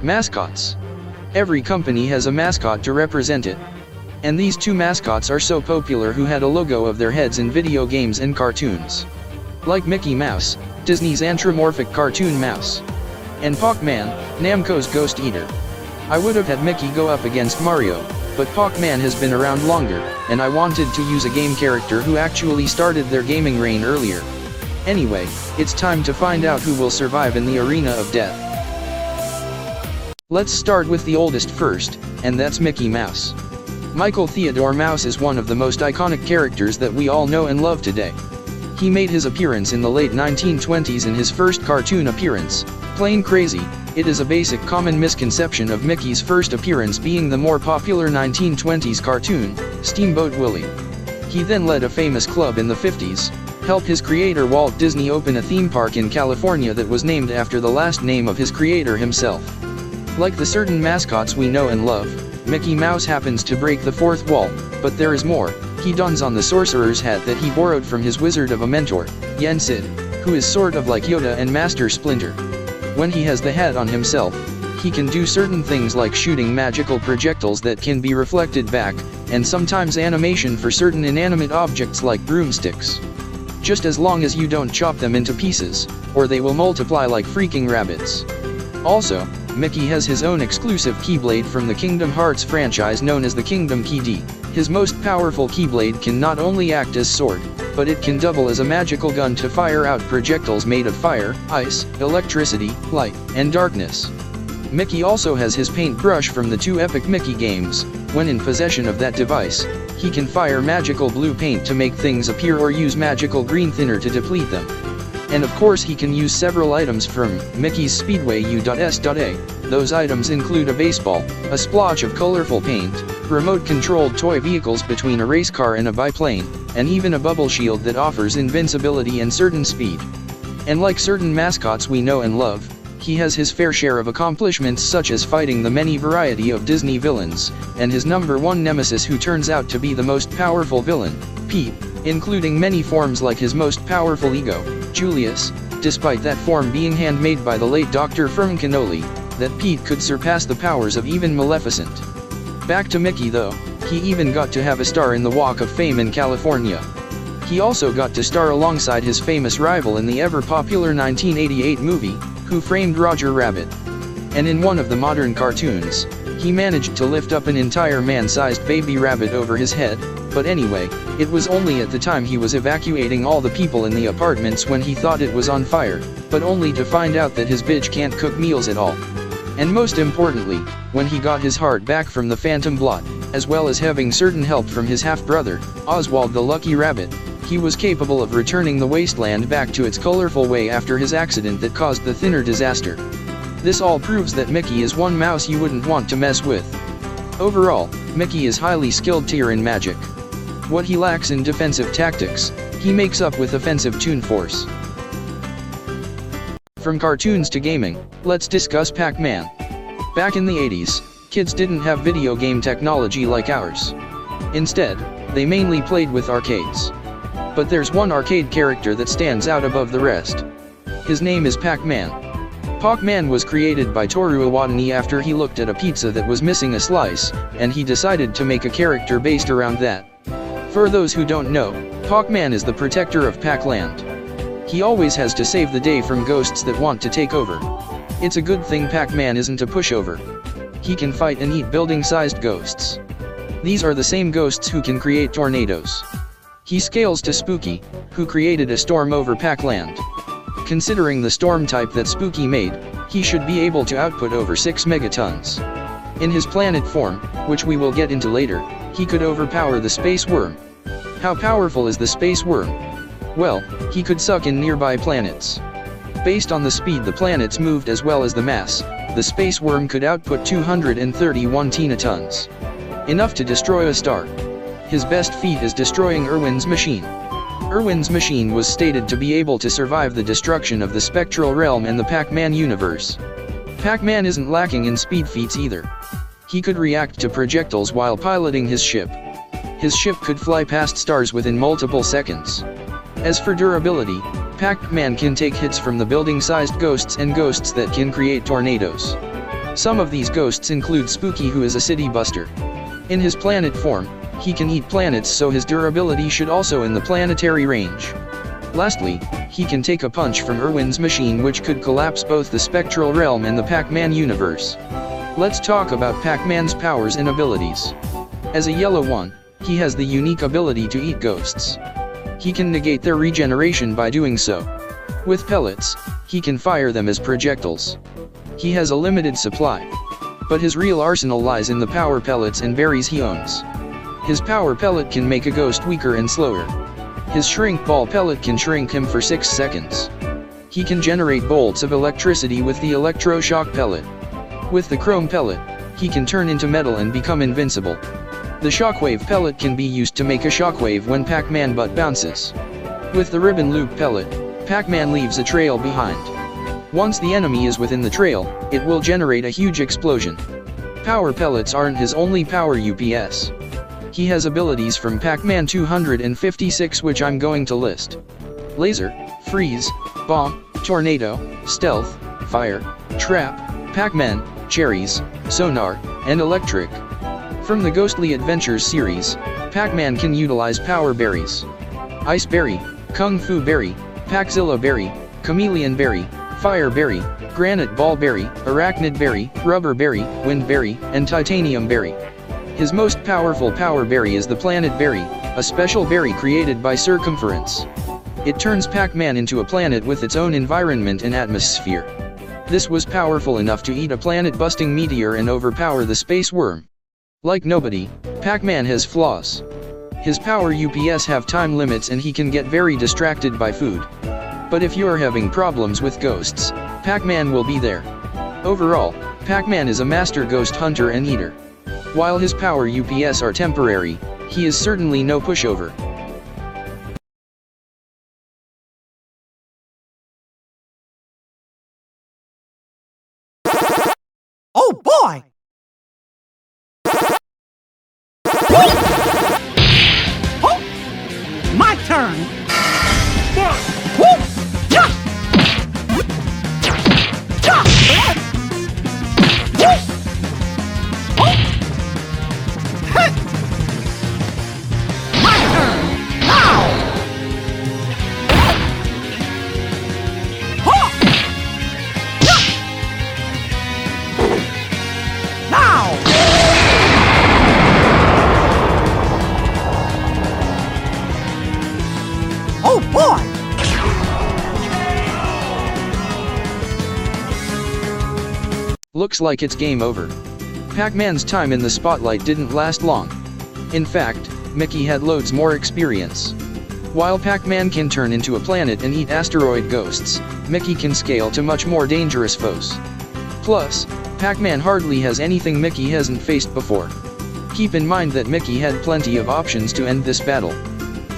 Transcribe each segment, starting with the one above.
Mascots. Every company has a mascot to represent it. And these two mascots are so popular who had a logo of their heads in video games and cartoons. Like Mickey Mouse, Disney's anthropomorphic cartoon mouse. And PAC-MAN, Namco's Ghost Eater. I would have had Mickey go up against Mario, but PAC-MAN has been around longer, and I wanted to use a game character who actually started their gaming reign earlier. Anyway, it's time to find out who will survive in the arena of death. Let's start with the oldest first, and that's Mickey Mouse. Michael Theodore Mouse is one of the most iconic characters that we all know and love today. He made his appearance in the late 1920s in his first cartoon appearance, Plain Crazy. It is a basic common misconception of Mickey's first appearance being the more popular 1920s cartoon, Steamboat Willie. He then led a famous club in the 50s, helped his creator Walt Disney open a theme park in California that was named after the last name of his creator himself. Like the certain mascots we know and love, Mickey Mouse happens to break the fourth wall, but there is more. He dons on the sorcerer's hat that he borrowed from his wizard of a mentor, Yen Sid, who is sort of like Yoda and Master Splinter. When he has the hat on himself, he can do certain things like shooting magical projectiles that can be reflected back, and sometimes animation for certain inanimate objects like broomsticks. Just as long as you don't chop them into pieces, or they will multiply like freaking rabbits. Also, Mickey has his own exclusive Keyblade from the Kingdom Hearts franchise known as the Kingdom Key D. His most powerful Keyblade can not only act as sword, but it can double as a magical gun to fire out projectiles made of fire, ice, electricity, light, and darkness. Mickey also has his paintbrush from the two epic Mickey games. When in possession of that device, he can fire magical blue paint to make things appear or use magical green thinner to deplete them. And of course he can use several items from Mickey's Speedway U.S.A. Those items include a baseball, a splotch of colorful paint, remote-controlled toy vehicles between a race car and a biplane, and even a bubble shield that offers invincibility and certain speed. And like certain mascots we know and love, he has his fair share of accomplishments such as fighting the many variety of Disney villains, and his number one nemesis who turns out to be the most powerful villain, Pete, including many forms like his most powerful ego, Julius, despite that form being handmade by the late Dr. Firm Cannoli, that Pete could surpass the powers of even Maleficent. Back to Mickey though, he even got to have a star in the Walk of Fame in California. He also got to star alongside his famous rival in the ever-popular 1988 movie, Who Framed Roger Rabbit. And in one of the modern cartoons, he managed to lift up an entire man-sized baby rabbit over his head, but anyway, it was only at the time he was evacuating all the people in the apartments when he thought it was on fire, but only to find out that his bitch can't cook meals at all. And most importantly, when he got his heart back from the Phantom Blot, as well as having certain help from his half-brother, Oswald the Lucky Rabbit, he was capable of returning the wasteland back to its colorful way after his accident that caused the Thinner disaster. This all proves that Mickey is one mouse you wouldn't want to mess with. Overall, Mickey is highly skilled tier in magic. What he lacks in defensive tactics, he makes up with offensive toon force. From cartoons to gaming, let's discuss Pac-Man. Back in the 80s, kids didn't have video game technology like ours. Instead, they mainly played with arcades. But there's one arcade character that stands out above the rest. His name is Pac-Man. Pac-Man was created by Toru Iwatani after he looked at a pizza that was missing a slice, and he decided to make a character based around that. For those who don't know, Pac-Man is the protector of Pac-Land. He always has to save the day from ghosts that want to take over. It's a good thing Pac-Man isn't a pushover. He can fight and eat building-sized ghosts. These are the same ghosts who can create tornadoes. He scales to Spooky, who created a storm over Pac-Land. Considering the storm type that Spooky made, he should be able to output over 6 megatons. In his planet form, which we will get into later, he could overpower the space worm. How powerful is the space worm? Well, he could suck in nearby planets. Based on the speed the planets moved as well as the mass, the space worm could output 231 tenatons. Enough to destroy a star. His best feat is destroying Irwin's machine. Irwin's machine was stated to be able to survive the destruction of the Spectral Realm and the Pac-Man universe. Pac-Man isn't lacking in speed feats either. He could react to projectiles while piloting his ship. His ship could fly past stars within multiple seconds. As for durability, Pac-Man can take hits from the building-sized ghosts and ghosts that can create tornadoes. Some of these ghosts include Spooky, who is a city buster. In his planet form, he can eat planets, so his durability should also in the planetary range. Lastly, he can take a punch from Irwin's machine, which could collapse both the spectral realm and the Pac-Man universe. Let's talk about Pac-Man's powers and abilities. As a yellow one, he has the unique ability to eat ghosts. He can negate their regeneration by doing so. With pellets, he can fire them as projectiles. He has a limited supply, but his real arsenal lies in the power pellets and berries he owns. His power pellet can make a ghost weaker and slower. His shrink ball pellet can shrink him for 6 seconds. He can generate bolts of electricity with the electroshock pellet. With the chrome pellet, he can turn into metal and become invincible. The shockwave pellet can be used to make a shockwave when Pac-Man butt bounces. With the ribbon loop pellet, Pac-Man leaves a trail behind. Once the enemy is within the trail, it will generate a huge explosion. Power pellets aren't his only power UPS. He has abilities from Pac-Man 256, which I'm going to list. Laser, Freeze, Bomb, Tornado, Stealth, Fire, Trap, Pac-Man, Cherries, Sonar, and Electric. From the Ghostly Adventures series, Pac-Man can utilize Power Berries. Ice Berry, Kung Fu Berry, Paczilla Berry, Chameleon Berry, Fire Berry, Granite Ball Berry, Arachnid Berry, Rubber Berry, Wind Berry, and Titanium Berry. His most powerful power berry is the Planet Berry, a special berry created by Circumference. It turns Pac-Man into a planet with its own environment and atmosphere. This was powerful enough to eat a planet-busting meteor and overpower the space worm. Like nobody, Pac-Man has flaws. His power UPS have time limits and he can get very distracted by food. But if you're having problems with ghosts, Pac-Man will be there. Overall, Pac-Man is a master ghost hunter and eater. While his power UPS are temporary, he is certainly no pushover. Oh boy! Oh, my turn! Oh boy! Looks like it's game over. Pac-Man's time in the spotlight didn't last long. In fact, Mickey had loads more experience. While Pac-Man can turn into a planet and eat asteroid ghosts, Mickey can scale to much more dangerous foes. Plus, Pac-Man hardly has anything Mickey hasn't faced before. Keep in mind that Mickey had plenty of options to end this battle.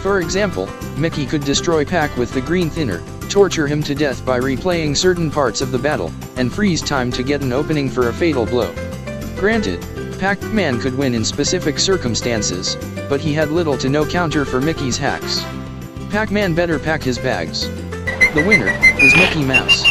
For example, Mickey could destroy Pac with the green thinner, torture him to death by replaying certain parts of the battle, and freeze time to get an opening for a fatal blow. Granted, Pac-Man could win in specific circumstances, but he had little to no counter for Mickey's hacks. Pac-Man better pack his bags. The winner is Mickey Mouse.